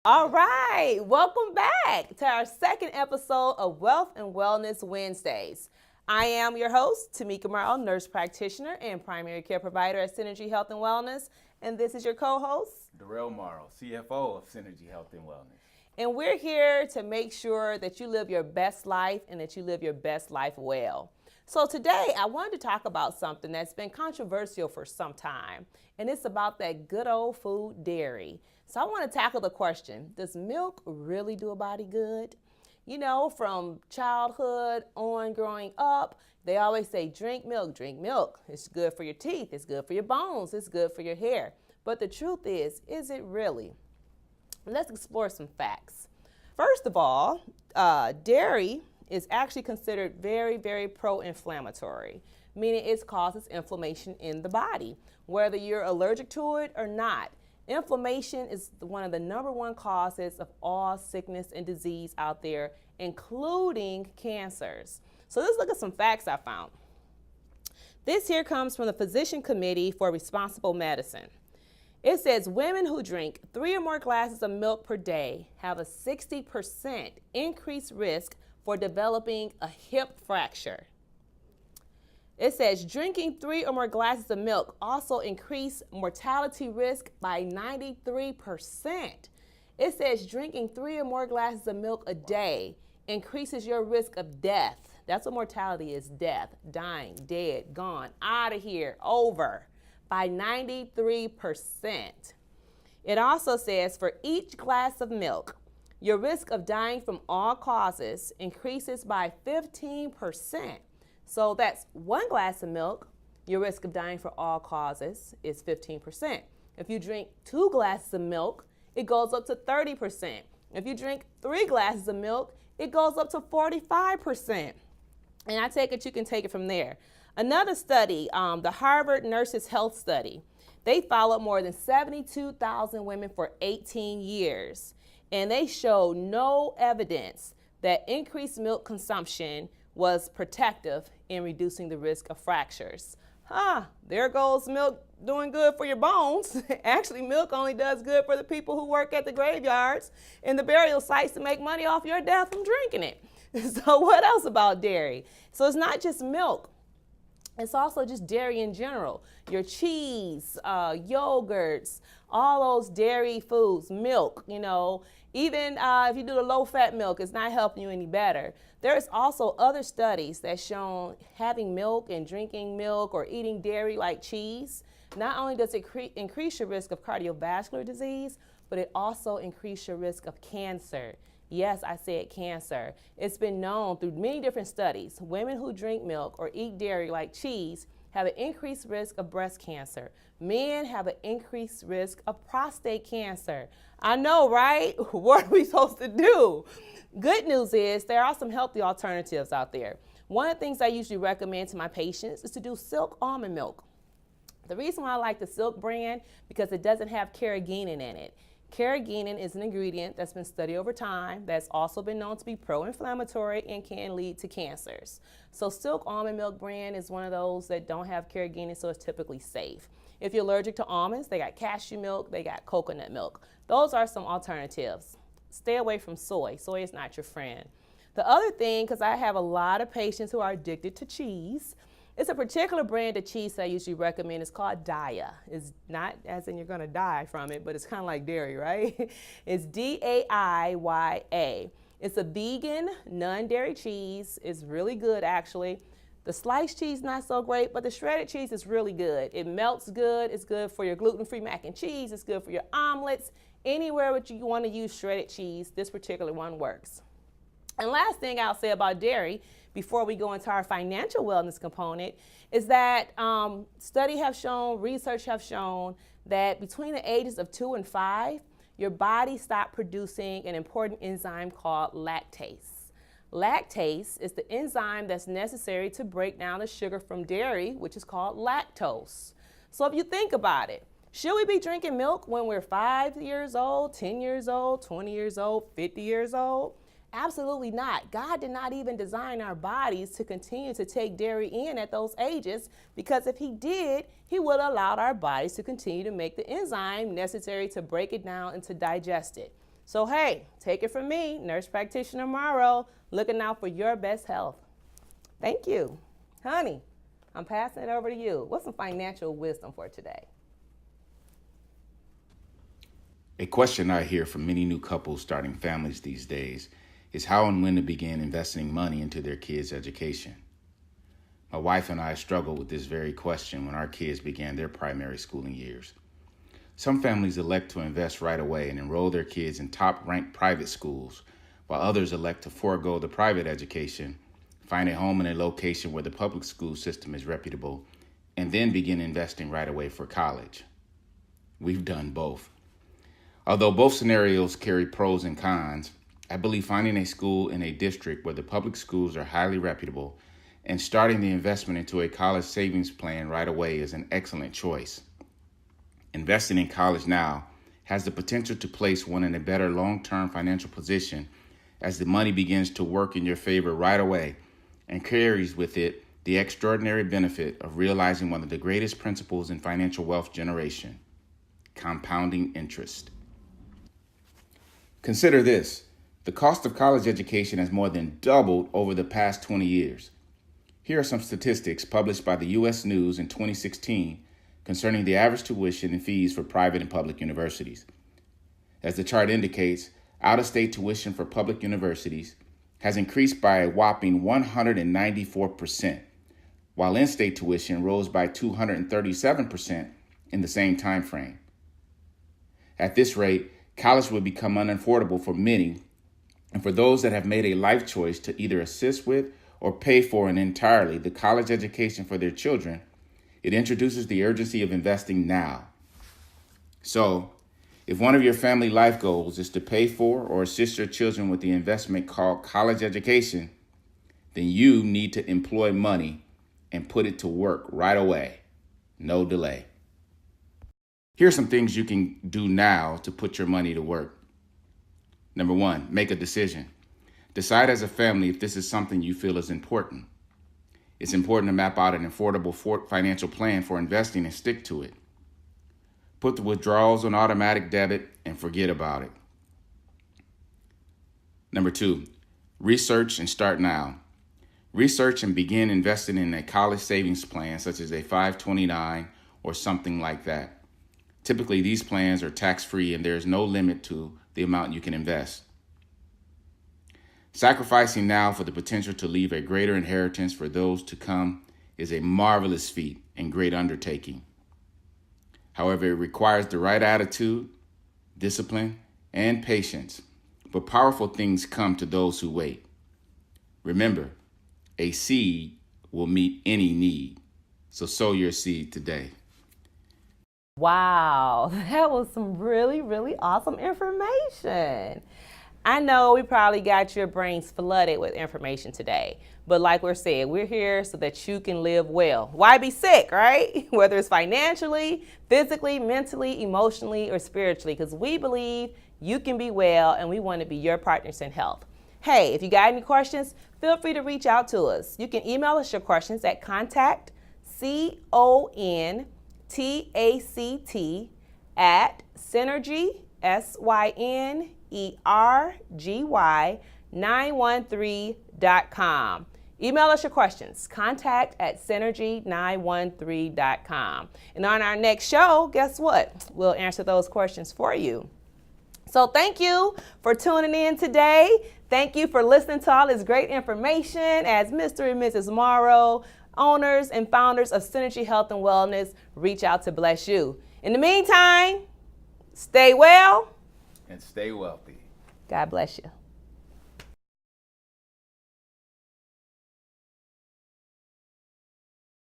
All right, welcome back to our second episode of Wealth and Wellness Wednesdays. I am your host, Tamika and Dorell, nurse practitioner and primary care provider at Synergy Health and Wellness, and this is your co-host, Dorell, CFO of Synergy Health and Wellness. and we're here to make sure that you live your best life and that you live your best life well. So today I wanted to talk about something that's been controversial for some time, and it's about that good old food, dairy. So I want to tackle the question, does milk really do a body good? You know, from childhood on growing up, they always say drink milk, drink milk. It's good for your teeth, it's good for your bones, it's good for your hair. But the truth is it really? Let's explore some facts. First of all, dairy is actually considered very, very pro-inflammatory, meaning it causes inflammation in the body, whether you're allergic to it or not. Inflammation is one of the number one causes of all sickness and disease out there, including cancers. So let's look at some facts I found. This here comes from the Physician Committee for Responsible Medicine. It says women who drink 3 or more glasses of milk per day have a 60% increased risk for developing a hip fracture. It says drinking 3 or more glasses of milk also increase mortality risk by 93%. It says drinking 3 or more glasses of milk a day increases your risk of death. That's what mortality is, death, dying, dead, gone, out of here, over, by 93%. It also says for each glass of milk, your risk of dying from all causes increases by 15%. So that's 1 glass of milk, your risk of dying for all causes is 15%. If you drink 2 glasses of milk, it goes up to 30%. If you drink 3 glasses of milk, it goes up to 45%. And I take it you can take it from there. Another study, the Harvard Nurses Health Study, they followed more than 72,000 women for 18 years. And they showed no evidence that increased milk consumption was protective in reducing the risk of fractures. There goes milk doing good for your bones. Actually, milk only does good for the people who work at the graveyards and the burial sites to make money off your death from drinking it. So what else about dairy? So it's not just milk. It's also just dairy in general. Your cheese, yogurts, all those dairy foods, milk, you know. Even if you do the low-fat milk, it's not helping you any better. There's also other studies that show having milk and drinking milk or eating dairy like cheese, not only does it increase your risk of cardiovascular disease, but it also increases your risk of cancer. Yes, I said cancer. It's been known through many different studies. Women who drink milk or eat dairy like cheese have an increased risk of breast cancer. Men have an increased risk of prostate cancer. I know, right? What are we supposed to do? Good news is there are some healthy alternatives out there. One of the things I usually recommend to my patients is to do silk almond milk. The reason why I like the Silk brand, because it doesn't have carrageenan in it. Carrageenan is an ingredient that's been studied over time that's also been known to be pro-inflammatory and can lead to cancers. So Silk Almond Milk brand is one of those that don't have carrageenan, so it's typically safe. If you're allergic to almonds, they got cashew milk, they got coconut milk. Those are some alternatives. Stay away from soy. Soy is not your friend. The other thing, because I have a lot of patients who are addicted to cheese, it's a particular brand of cheese that I usually recommend. It's called Daiya. It's not as in you're going to die from it, but it's kind of like dairy, right? It's Daiya. It's a vegan, non-dairy cheese. It's really good, actually. The sliced cheese, not so great, but the shredded cheese is really good. It melts good. It's good for your gluten-free mac and cheese. It's good for your omelets. Anywhere that you want to use shredded cheese, this particular one works. And last thing I'll say about dairy, before we go into our financial wellness component, is that studies have shown, research have shown that between the ages of 2 and 5, your body stopped producing an important enzyme called lactase. Lactase is the enzyme that's necessary to break down the sugar from dairy, which is called lactose. So if you think about it, should we be drinking milk when we're 5 years old, 10 years old, 20 years old, 50 years old? Absolutely not. God did not even design our bodies to continue to take dairy in at those ages, because if he did, he would have allowed our bodies to continue to make the enzyme necessary to break it down and to digest it. So hey, take it from me, nurse practitioner Morrow, looking out for your best health. Thank you. Honey, I'm passing it over to you. What's some financial wisdom for today? A question I hear from many new couples starting families these days is how and when to begin investing money into their kids' education. My wife and I struggled with this very question when our kids began their primary schooling years. Some families elect to invest right away and enroll their kids in top-ranked private schools, while others elect to forego the private education, find a home in a location where the public school system is reputable, and then begin investing right away for college. We've done both. Although both scenarios carry pros and cons, I believe finding a school in a district where the public schools are highly reputable and starting the investment into a college savings plan right away is an excellent choice. Investing in college now has the potential to place one in a better long-term financial position as the money begins to work in your favor right away and carries with it the extraordinary benefit of realizing one of the greatest principles in financial wealth generation: compounding interest. Consider this: the cost of college education has more than doubled over the past 20 years. Here are some statistics published by the U.S. News in 2016 concerning the average tuition and fees for private and public universities. As the chart indicates, out-of-state tuition for public universities has increased by a whopping 194%, while in-state tuition rose by 237% in the same time frame. At this rate, college will become unaffordable for many, and for those that have made a life choice to either assist with or pay for entirely the college education for their children, it introduces the urgency of investing now. So, if one of your family life goals is to pay for or assist your children with the investment called college education, then you need to employ money and put it to work right away. No delay. Here are some things you can do now to put your money to work. Number 1, make a decision. Decide as a family if this is something you feel is important. It's important to map out an affordable financial plan for investing and stick to it. Put the withdrawals on automatic debit and forget about it. Number 2, research and start now. Research and begin investing in a college savings plan such as a 529 or something like that. Typically, these plans are tax-free and there is no limit to the amount you can invest. Sacrificing now for the potential to leave a greater inheritance for those to come is a marvelous feat and great undertaking. However, it requires the right attitude, discipline, and patience, but powerful things come to those who wait. Remember, a seed will meet any need, so sow your seed today. Wow, that was some really, really awesome information. I know we probably got your brains flooded with information today, but like we're saying, we're here so that you can live well. Why be sick, right? Whether it's financially, physically, mentally, emotionally, or spiritually, because we believe you can be well and we want to be your partners in health. Hey, if you got any questions, feel free to reach out to us. You can email us your questions at contact, CONTACT, at Synergy, SYNERGY913.com. Email us your questions, contact at synergy913.com. And on our next show, guess what? We'll answer those questions for you. So thank you for tuning in today. Thank you for listening to all this great information as Mr. and Mrs. Morrow, owners and founders of Synergy Health and Wellness, reach out to bless you. In the meantime, stay well And stay wealthy. God bless you.